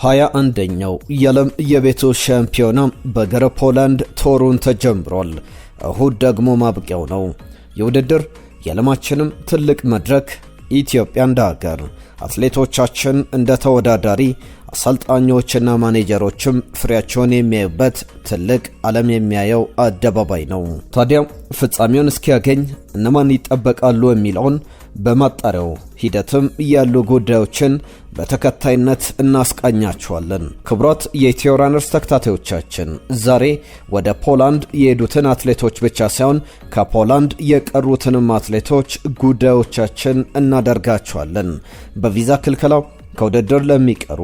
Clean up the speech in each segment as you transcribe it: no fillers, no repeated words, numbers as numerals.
21ኛው የዓለም የቤቶች ሻምፒዮና በአገረ ፖላንድ ቶሩን ተጀምሯል። እሁድ ደግሞ ማብቂያው ነው። የውድድር የዓለማችንም ትልቅ መድረክ ኢትዮጵያ እንደ ሀገር፣ አትሌቶቻችን እንደ ተወዳዳሪ፣ አሰልጣኞችና ማኔጀሮችም ፍሬያቸውን የሚያዩበት ትልቅ ዓለም የሚያየው አደባባይ ነው። ታዲያ ፍጻሜውን እስኪያገኝ እነማን ይጠበቃሉ የሚለውን በማጣሪያው ሂደትም ያሉ ጉዳዮችን በተከታይነት እናስቃኛችኋለን። ክቡራት የኢትዮ ራነርስ ተከታታዮቻችን ዛሬ ወደ ፖላንድ የሄዱትን አትሌቶች ብቻ ሳይሆን ከፖላንድ የቀሩትንም አትሌቶች ጉዳዮቻችን እናደርጋችኋለን። በቪዛ ክልከላው ከውድድር ለሚቀሩ፣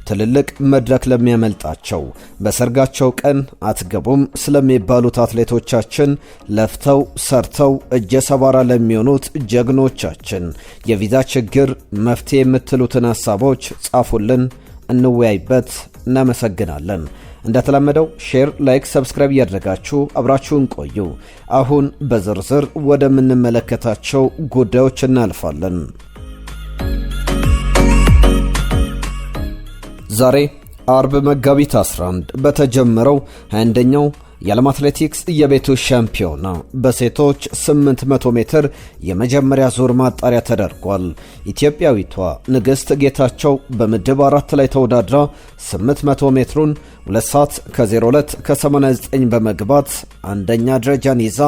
ትልልቅ መድረክ ለሚያመልጣቸው፣ በሰርጋቸው ቀን አትገቡም ስለሚባሉት አትሌቶቻችን፣ ለፍተው ሰርተው እጀ ሰባራ ለሚሆኑት ጀግኖቻችን የቪዛ ችግር መፍትሄ የምትሉትን ሐሳቦች ጻፉልን፣ እንወያይበት። እናመሰግናለን። እንደተለመደው ሼር፣ ላይክ፣ ሰብስክራይብ እያደረጋችሁ አብራችሁን ቆዩ። አሁን በዝርዝር ወደምንመለከታቸው ጉዳዮች እናልፋለን። ዛሬ አርብ መጋቢት 11 በተጀመረው 21ኛው የዓለም አትሌቲክስ የቤቶች ሻምፒዮና በሴቶች 800 ሜትር የመጀመሪያ ዙር ማጣሪያ ተደርጓል። ኢትዮጵያዊቷ ንግሥት ጌታቸው በምድብ 4 ላይ ተወዳድራ 800 ሜትሩን 2 ሰዓት ከ02 ከ89 በመግባት አንደኛ ደረጃን ይዛ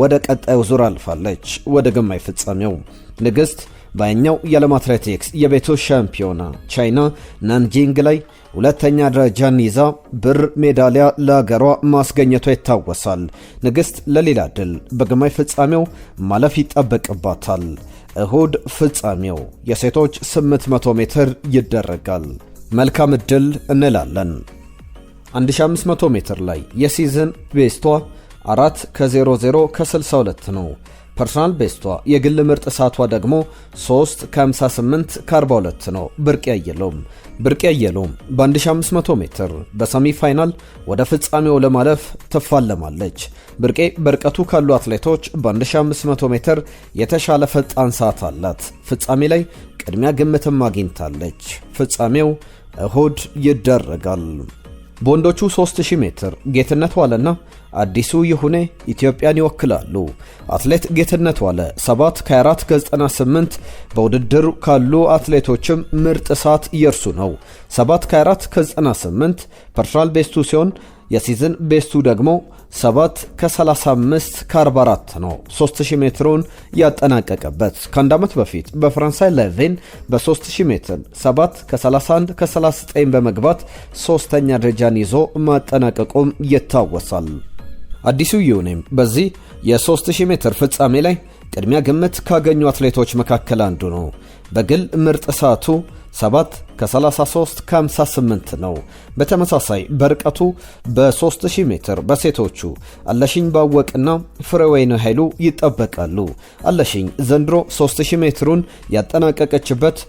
ወደ ቀጣዩ ዙር አልፋለች። ወደ ግማሽ ፍጻሜው ንግሥት በኛው የዓለም አትሌቲክስ የቤቶች ሻምፒዮና ቻይና ናንጂንግ ላይ ሁለተኛ ደረጃን ይዛ ብር ሜዳሊያ ለሀገሯ ማስገኘቷ ይታወሳል። ንግሥት ለሌላ ድል በግማሽ ፍጻሜው ማለፍ ይጠበቅባታል። እሁድ ፍጻሜው የሴቶች 800 ሜትር ይደረጋል። መልካም ዕድል እንላለን። 1500 ሜትር ላይ የሲዝን ቤስቷ 4 ከ00 ከ62 ነው። ፐርሰናል ቤስቷ የግል ምርጥ ሰዓቷ ደግሞ 3 ከ58 ከ42 ነው። ብርቅ ያየሎም በ1500 ሜትር በሰሚ ፋይናል ወደ ፍጻሜው ለማለፍ ትፋለማለች። ብርቄ በርቀቱ ካሉ አትሌቶች በ1500 ሜትር የተሻለ ፈጣን ሰዓት አላት። ፍጻሜ ላይ ቅድሚያ ግምትም አግኝታለች። ፍጻሜው እሁድ ይደረጋል። በወንዶቹ 3000 ሜትር ጌትነት ዋለና አዲሱ ይሁኔ ኢትዮጵያን ይወክላሉ። አትሌት ጌትነት ዋለ 7 ከ4 ከ98 በውድድር ካሉ አትሌቶችም ምርጥ ሰዓት የርሱ ነው። 7 ከ4 ከ98 ፐርሰናል ቤስቱ ሲሆን የሲዝን ቤስቱ ደግሞ 7 ከ35 ከ44 ነው። 3000 ሜትሩን ያጠናቀቀበት ከአንድ ዓመት በፊት በፈረንሳይ ሌቬን በ3000 ሜትር 7 ከ31 ከ39 በመግባት ሶስተኛ ደረጃን ይዞ ማጠናቀቁም ይታወሳል። አዲሱ ይሁኔም በዚህ የ3000 ሜትር ፍጻሜ ላይ ቅድሚያ ግምት ካገኙ አትሌቶች መካከል አንዱ ነው። በግል ምርጥ ሰዓቱ 7 ከ33 ከ58 ነው። በተመሳሳይ በርቀቱ በ3000 ሜትር በሴቶቹ አለሽኝ ባወቅና ፍሬወይነ ኃይሉ ይጠበቃሉ። አለሽኝ ዘንድሮ 3000 ሜትሩን ያጠናቀቀችበት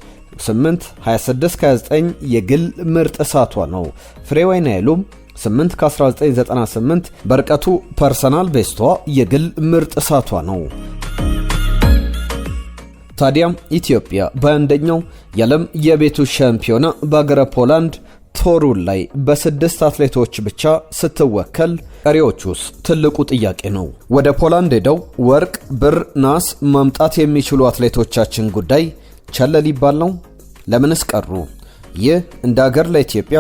8 26 ከ29 የግል ምርጥ ሰዓቷ ነው። ፍሬወይነ ኃይሉም 8 ከ1998 በርቀቱ ፐርሰናል ቤስቷ የግል ምርጥ ሰዓቷ ነው። ታዲያ ኢትዮጵያ በአንደኛው የዓለም የቤቶች ሻምፒዮና በአገረ ፖላንድ ቶሩን ላይ በ6 አትሌቶች ብቻ ስትወከል፣ ቀሪዎቹስ ትልቁ ጥያቄ ነው። ወደ ፖላንድ ሄደው ወርቅ፣ ብር፣ ናስ ማምጣት የሚችሉ አትሌቶቻችን ጉዳይ ቸል ሊባል ነው? ለምንስ ቀሩ? ይህ እንደ ሀገር ለኢትዮጵያ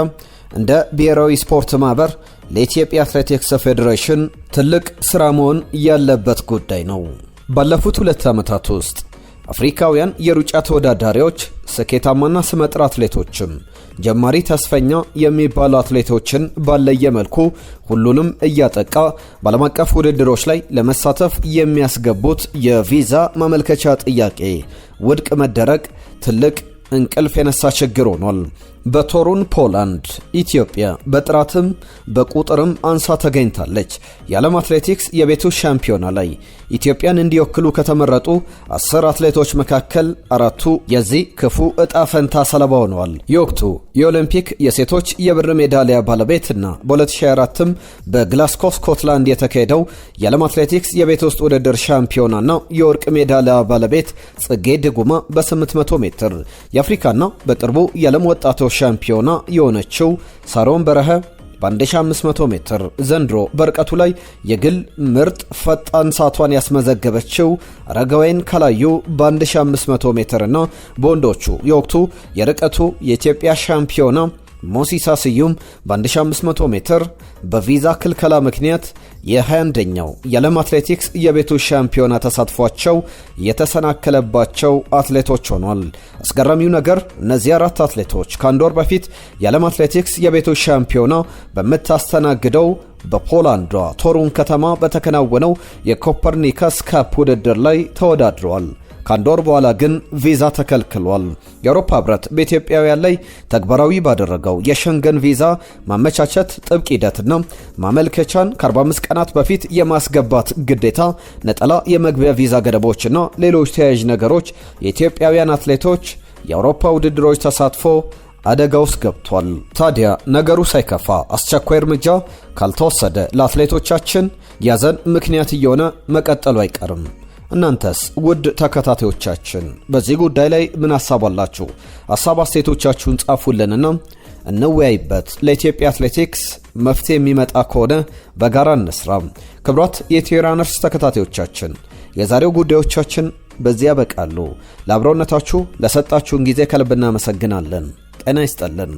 እንደ ብሔራዊ ስፖርት ማህበር ለኢትዮጵያ አትሌቲክስ ፌዴሬሽን ትልቅ ስራ መሆን ያለበት ጉዳይ ነው። ባለፉት 2 ዓመታት ውስጥ አፍሪካውያን የሩጫ ተወዳዳሪዎች ስኬታማና ስመጥር አትሌቶችም ጀማሪ ተስፈኛ የሚባሉ አትሌቶችን ባለየ መልኩ ሁሉንም እያጠቃ በዓለም አቀፍ ውድድሮች ላይ ለመሳተፍ የሚያስገቡት የቪዛ ማመልከቻ ጥያቄ ውድቅ መደረግ ትልቅ እንቅልፍ የነሳ ችግር ሆኗል። በቶሩን ፖላንድ ኢትዮጵያ በጥራትም በቁጥርም አንሳ ተገኝታለች። የዓለም አትሌቲክስ የቤቶች ሻምፒዮና ላይ ኢትዮጵያን እንዲወክሉ ከተመረጡ 10 አትሌቶች መካከል 4ቱ የዚህ ክፉ ዕጣ ፈንታ ሰለባ ሆነዋል። የወቅቱ የኦሊምፒክ የሴቶች የብር ሜዳሊያ ባለቤትና በ2024ም በግላስኮ ስኮትላንድ የተካሄደው የዓለም አትሌቲክስ የቤት ውስጥ ውድድር ሻምፒዮናና የወርቅ ሜዳሊያ ባለቤት ጽጌ ድጉማ በ800 ሜትር የአፍሪካና በቅርቡ የዓለም ወጣቶች ሻምፒዮና የሆነችው ሳሮን በረሀ በ1500 ሜትር ዘንድሮ በርቀቱ ላይ የግል ምርጥ ፈጣን ሰዓቷን ያስመዘገበችው አረጋዊን ካላዩ በ1500 ሜትር እና በወንዶቹ የወቅቱ የርቀቱ የኢትዮጵያ ሻምፒዮና ሞሲሳ ስዩም በ1500 ሜትር በቪዛ ክልከላ ምክንያት የ21ኛው የዓለም አትሌቲክስ የቤቶች ሻምፒዮና ተሳትፏቸው የተሰናከለባቸው አትሌቶች ሆኗል። አስገራሚው ነገር እነዚህ አራት አትሌቶች ከአንድ ወር በፊት የዓለም አትሌቲክስ የቤቶች ሻምፒዮና በምታስተናግደው በፖላንዷ ቶሩን ከተማ በተከናወነው የኮፐርኒከስ ካፕ ውድድር ላይ ተወዳድረዋል። ከአንድ ወር በኋላ ግን ቪዛ ተከልክሏል። የአውሮፓ ህብረት በኢትዮጵያውያን ላይ ተግባራዊ ባደረገው የሸንገን ቪዛ ማመቻቸት ጥብቅ ሂደትና ማመልከቻን ከ45 ቀናት በፊት የማስገባት ግዴታ፣ ነጠላ የመግቢያ ቪዛ ገደቦችና ሌሎች ተያያዥ ነገሮች የኢትዮጵያውያን አትሌቶች የአውሮፓ ውድድሮች ተሳትፎ አደጋ ውስጥ ገብቷል። ታዲያ ነገሩ ሳይከፋ አስቸኳይ እርምጃ ካልተወሰደ ለአትሌቶቻችን ያዘን ምክንያት እየሆነ መቀጠሉ አይቀርም። እናንተስ ውድ ተከታታዮቻችን በዚህ ጉዳይ ላይ ምን ሐሳብ አላችሁ? ሐሳብ አስተያየቶቻችሁን ጻፉልንና እንወያይበት። ለኢትዮጵያ አትሌቲክስ መፍትሄ የሚመጣ ከሆነ በጋራ እንስራ። ክብራት የኢትዮራነርስ ተከታታዮቻችን የዛሬው ጉዳዮቻችን በዚያ ያበቃሉ። ለአብሮነታችሁ ለሰጣችሁን ጊዜ ከልብ እናመሰግናለን። ጤና ይስጥልን።